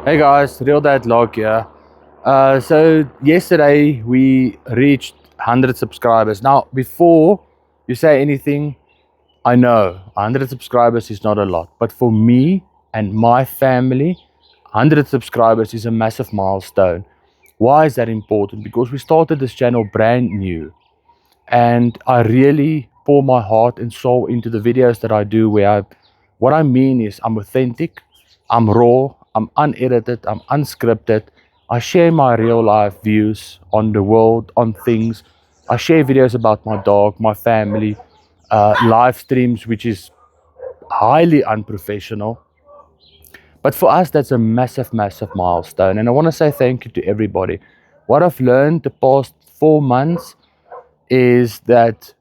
Hey guys, Real Dad Log here. So yesterday we reached 100 subscribers. Now, before you say anything, I know 100 subscribers is not a lot, but for me and my family, 100 subscribers is a massive milestone. Why is that important? Because we started this channel brand new, and I really pour my heart and soul into the videos that I do. What I mean is, I'm authentic, I'm raw, I'm unedited, I'm unscripted. I share my real life views on the world, on things. I share videos about my dog, my family, live streams, which is highly unprofessional. But for us, that's a massive, massive milestone. And I want to say thank you to everybody. What I've learned the past 4 months is that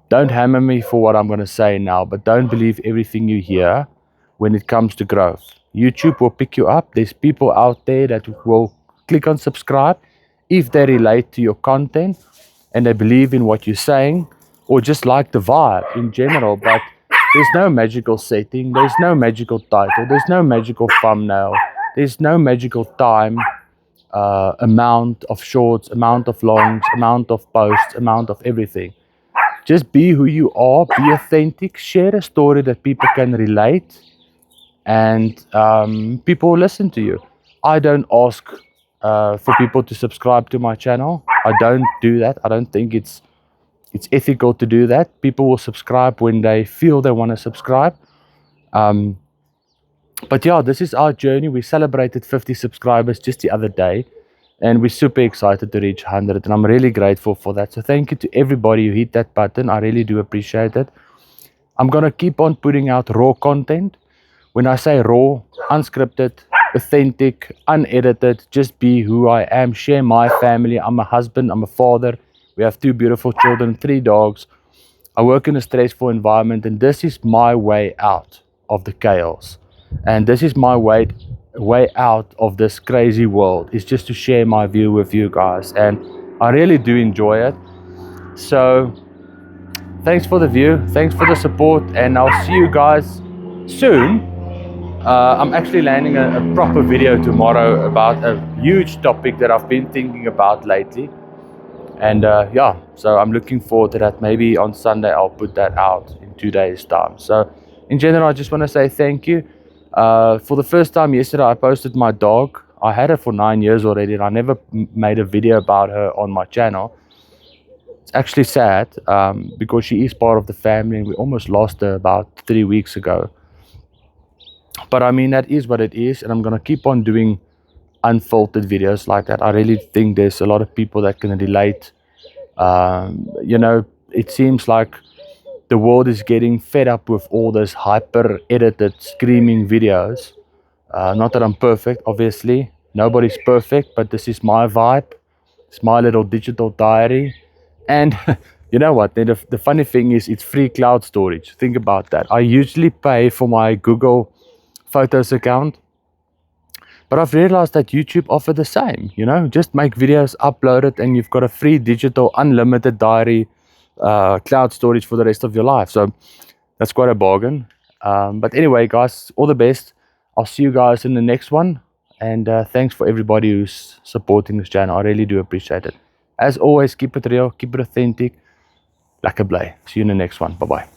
don't hammer me for what I'm going to say now, but don't believe everything you hear when it comes to growth. YouTube will pick you up. There's people out there that will click on subscribe if they relate to your content and they believe in what you're saying or just like the vibe in general. But there's no magical setting, there's no magical title, there's no magical thumbnail, there's no magical time, amount of shorts, amount of longs, amount of posts, amount of everything. Just be who you are, be authentic, share a story that people can relate, and people will listen to you. I don't ask for people to subscribe to my channel. I don't do that. I don't think it's ethical to do that. People will subscribe when they feel they want to subscribe. But yeah, this is our journey. We celebrated 50 subscribers just the other day, and we're super excited to reach 100, and I'm really grateful for that. So thank you to everybody who hit that button. I really do appreciate it. I'm gonna keep on putting out raw content. When I say raw, unscripted, authentic, unedited, just be who I am, share my family. I'm a husband, I'm a father. We have 2 beautiful children, 3 dogs. I work in a stressful environment, and this is my way out of the chaos. And this is my way out of this crazy world, is just to share my view with you guys. And I really do enjoy it. So thanks for the view, thanks for the support, and I'll see you guys soon. I'm actually landing a proper video tomorrow about a huge topic that I've been thinking about lately. And yeah, so I'm looking forward to that. Maybe on Sunday I'll put that out in 2 days' time. So in general, I just want to say thank you. For the first time yesterday, I posted my dog. I had her for 9 years already, and I never made a video about her on my channel. It's actually sad because she is part of the family, and we almost lost her about 3 weeks ago. But I mean, that is what it is, and I'm going to keep on doing unfiltered videos like that. I really think there's a lot of people that can relate. It seems like the world is getting fed up with all those hyper edited screaming videos. Not that I'm perfect, obviously. Nobody's perfect, but this is my vibe. It's my little digital diary. And you know what? The funny thing is, it's free cloud storage. Think about that. I usually pay for my Google Photos account, but I've realized that YouTube offer the same. Just make videos, upload it, and you've got a free digital unlimited diary, cloud storage for the rest of your life. So that's quite a bargain. But anyway, guys, all the best. I'll see you guys in the next one, and thanks for everybody who's supporting this channel. I really do appreciate it. As always, keep it real, keep it authentic. Lekker bly. See you in the next one. Bye bye.